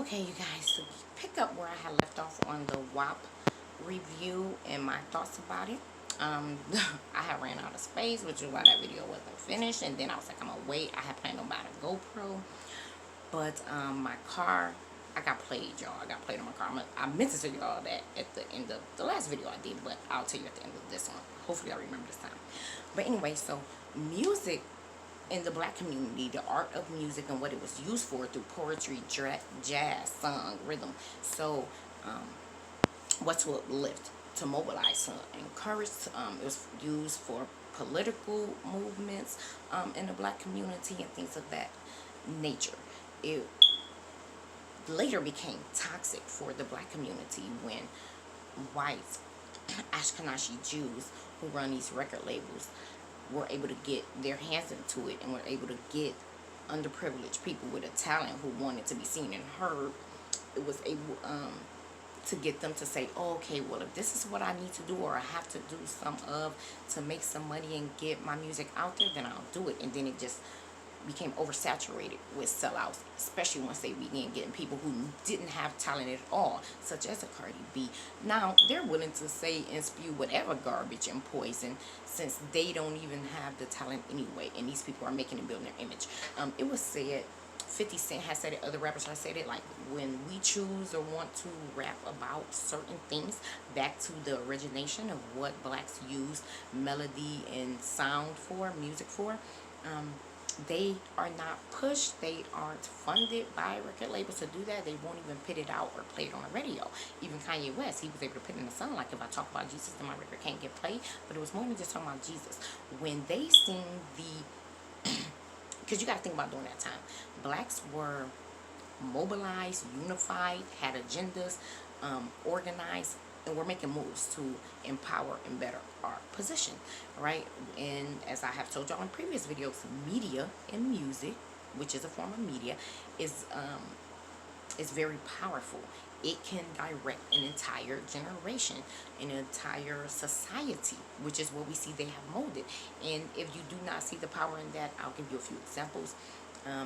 Okay, you guys, so pick up where I had left off on the WAP review and my thoughts about it. I had ran out of space, which is why that video wasn't finished. And then I was like, I'm gonna wait. I had planned on buying a GoPro, but my car, I got played, y'all. I got played on my car. I meant to tell y'all that at the end of the last video I did, but I'll tell you at the end of this one. Hopefully, I remember this time. But anyway, so music in the black community, the art of music and what it was used for through poetry, jazz, song, rhythm. So, what to uplift, to mobilize, to encourage. It was used for political movements in the black community and things of that nature. It later became toxic for the black community when whites, Ashkenazi Jews who run these record labels were able to get their hands into it and were able to get underprivileged people with a talent who wanted to be seen and heard. It was able to get them to say, oh, okay, well, if this is what I need to do or I have to do some of to make some money and get my music out there, then I'll do it. And then it just became oversaturated with sellouts, especially once they began getting people who didn't have talent at all, such as a Cardi B. Now, they're willing to say and spew whatever garbage and poison since they don't even have the talent anyway, and these people are making and building their image. It was said, 50 Cent has said it, other rappers have said it, like when we choose or want to rap about certain things, back to the origination of what blacks use melody and sound for, music for, they are not pushed, they aren't funded by record labels to do that. They won't even put it out or play it on the radio. Even Kanye West, he was able to put it in a song, like if I talk about Jesus, then my record can't get played. But it was more than just talking about Jesus. When they sing the because you got to think about during that time, blacks were mobilized, unified, had agendas, organized, and we're making moves to empower and better our position, right? And as I have told y'all in previous videos, media and music, which is a form of media, is very powerful. It can direct an entire generation, an entire society, which is what we see they have molded. And if you do not see the power in that, I'll give you a few examples.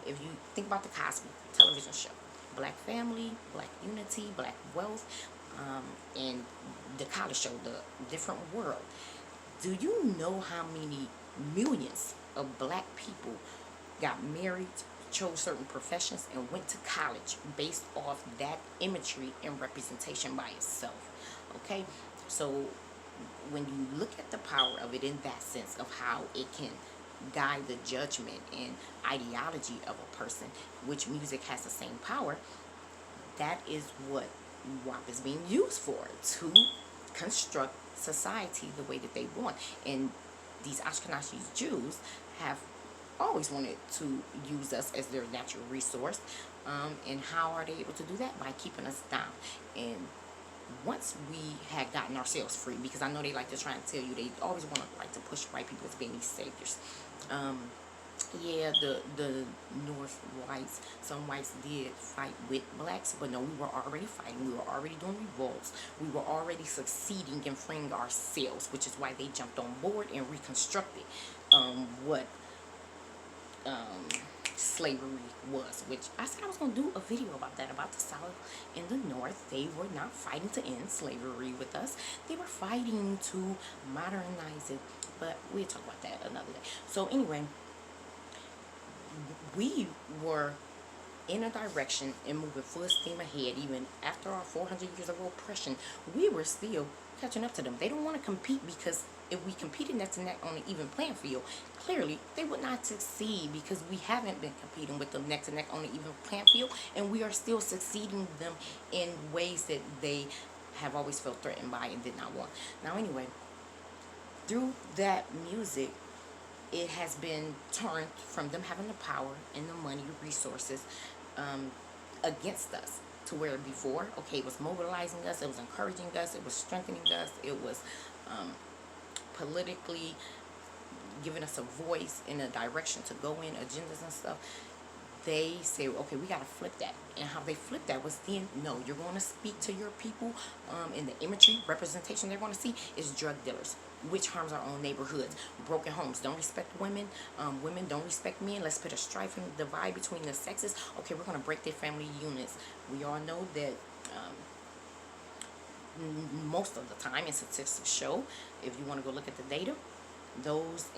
If you think about the Cosby television show, Black Family, Black Unity, Black Wealth, and the college show, The Different World. Do you know how many millions of black people got married, chose certain professions, and went to college based off that imagery and representation by itself? Okay, so when you look at the power of it in that sense of how it can guide the judgment and ideology of a person, which music has the same power, that is what WAP is being used for, to construct society the way that they want. And these Ashkenazi Jews have always wanted to use us as their natural resource. And how are they able to do that? By keeping us down. And once we had gotten ourselves free, because I know they like to try and tell you, they always want to like to push white people as being these saviors. Yeah, the North whites, some whites did fight with blacks, but no, we were already fighting. We were already doing revolts. We were already succeeding in freeing ourselves, which is why they jumped on board and reconstructed what slavery was, which I said I was going to do a video about that, about the South and the North. They were not fighting to end slavery with us. They were fighting to modernize it, but we'll talk about that another day. So anyway, we were in a direction and moving full steam ahead. Even after our 400 years of oppression, we were still catching up to them. They don't want to compete, because if we competed neck to neck on an even playing field, clearly they would not succeed, because we haven't been competing with them neck to neck on an even playing field, and we are still succeeding them in ways that they have always felt threatened by and did not want. Now anyway, through that music, it has been turned from them having the power and the money, resources, against us, to where before, okay, it was mobilizing us, it was encouraging us, it was strengthening us, it was politically giving us a voice in a direction to go in, agendas and stuff. They say, okay, we got to flip that. And how they flip that was then, no, you're going to speak to your people, and the imagery, representation they're going to see is drug dealers, which harms our own neighborhoods. Broken homes don't respect women. Women don't respect men. Let's put a strife and divide between the sexes. Okay, we're going to break their family units. We all know that most of the time, and statistics show, if you want to go look at the data, those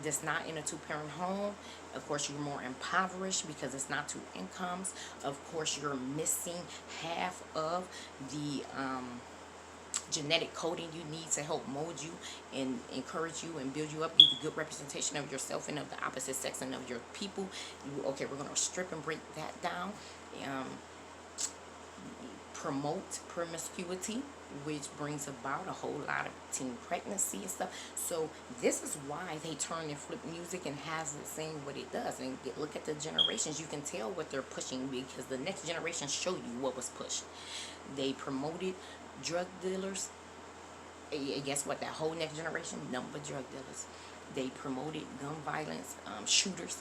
that's not in a two-parent home, of course you're more impoverished because it's not two incomes. Of course you're missing half of the genetic coding you need to help mold you and encourage you and build you up, give you good representation of yourself and of the opposite sex and of your people. Okay, we're going to strip and break that down. Promote promiscuity, which brings about a whole lot of teen pregnancy and stuff. So this is why they turn and flip music and has it saying what it does. And look at the generations. You can tell what they're pushing because the next generation show you what was pushed. They promoted drug dealers. And guess what? That whole next generation, nothing but drug dealers. They promoted gun violence, shooters.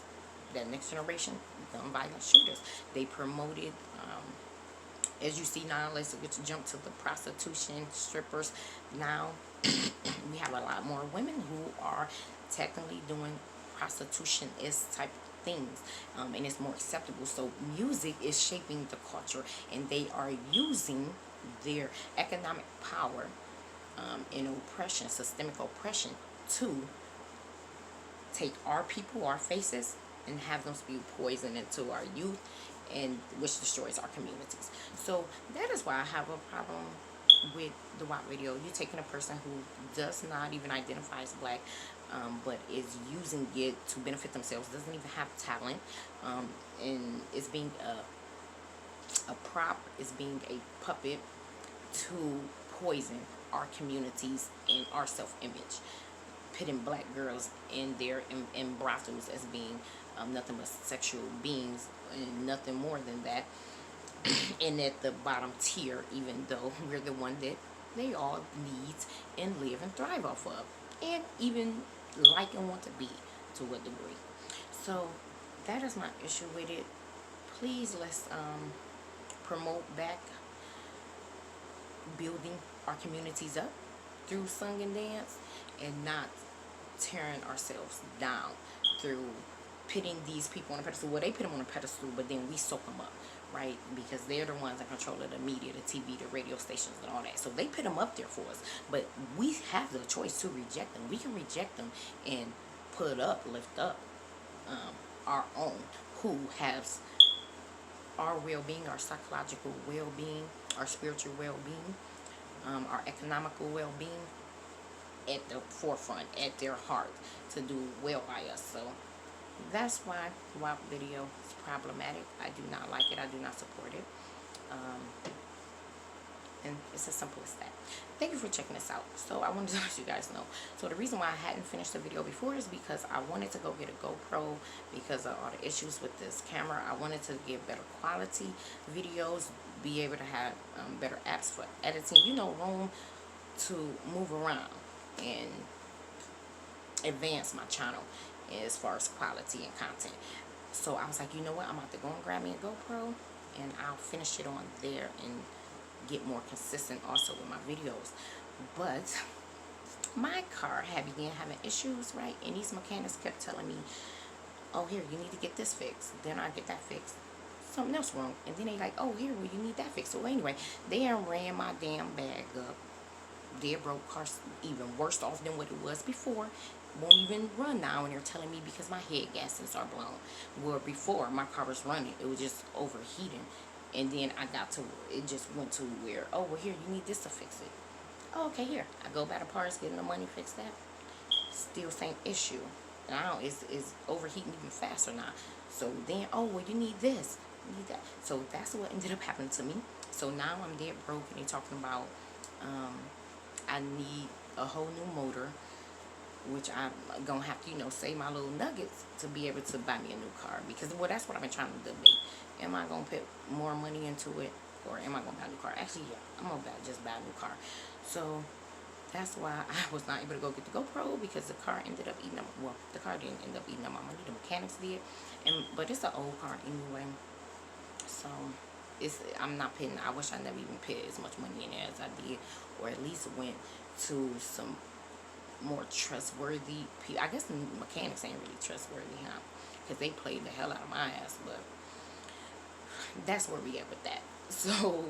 That next generation, gun violence shooters. They promoted as you see now, let's jump to the prostitution, strippers. Now, we have a lot more women who are technically doing prostitution-ish type of things. And it's more acceptable. So music is shaping the culture. And they are using their economic power and oppression, systemic oppression, to take our people, our faces, and have them spew poison into our youth, and which destroys our communities. So that is why I have a problem with the WAP video. You're taking a person who does not even identify as black, but is using it to benefit themselves, doesn't even have talent, and is being a prop, is being a puppet to poison our communities and our self-image, pitting black girls in brothels as being nothing but sexual beings and nothing more than that, and at the bottom tier, even though we're the one that they all need and live and thrive off of, and even like and want to be to a degree. So that is my issue with it. Please, let's promote back building our communities up through song and dance, and not tearing ourselves down through pitting these people on a pedestal. Well, they put them on a pedestal, but then we soak them up, right? Because they're the ones that control the media, the TV, the radio stations, and all that. So they put them up there for us, but we have the choice to reject them. We can reject them and lift up our own, who has our well-being, our psychological well-being, our spiritual well-being, our economical well-being at the forefront, at their heart, to do well by us. So that's why the WAP video is problematic. I do not like it. I do not support it. And it's as simple as that. Thank you for checking this out. So I wanted to let you guys know. So the reason why I hadn't finished the video before is because I wanted to go get a GoPro because of all the issues with this camera. I wanted to get better quality videos, be able to have better apps for editing, room to move around and advance my channel as far as quality and content. So I was like, you know what, I'm about to go and grab me a GoPro, and I'll finish it on there and get more consistent also with my videos. But my car had began having issues, right? And these mechanics kept telling me, oh, here, you need to get this fixed. Then I get that fixed. Something else wrong. And then they like, oh, here, well, you need that fixed. So anyway, they ran my damn bag up. They broke cars even worse off than what it was before. Won't even run now, and they're telling me because my head gaskets are blown. Well, before my car was running, it was just overheating. And then it just went to where, oh, well, here, you need this to fix it. Oh, okay, here. I go by the parts, getting the money, fix that. Still same issue. Now it's overheating even faster now. So then, oh, well, you need this. You need that. So that's what ended up happening to me. So now I'm dead broke, and they're talking about I need a whole new motor, which I'm going to have to, save my little nuggets to be able to buy me a new car. Because, well, that's what I've been trying to debate. Am I going to put more money into it, or am I going to buy a new car? Actually, yeah, I'm going to just buy a new car. So that's why I was not able to go get the GoPro, because the car ended up eating up, well, the car didn't end up eating up my money. The mechanics did. But it's an old car anyway. So I wish I never even put as much money in it as I did, or at least went to some more trustworthy people. I guess the mechanics ain't really trustworthy, huh? Because they played the hell out of my ass, but that's where we at with that. So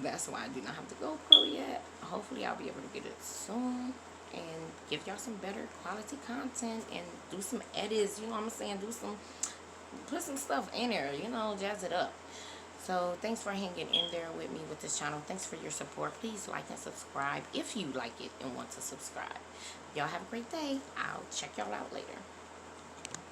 that's why I do not have the GoPro yet. Hopefully I'll be able to get it soon and give y'all some better quality content and do some edits, you know what I'm saying? Put some stuff in there, you know, jazz it up. So thanks for hanging in there with me with this channel. Thanks for your support. Please like and subscribe if you like it and want to subscribe. Y'all have a great day. I'll check y'all out later.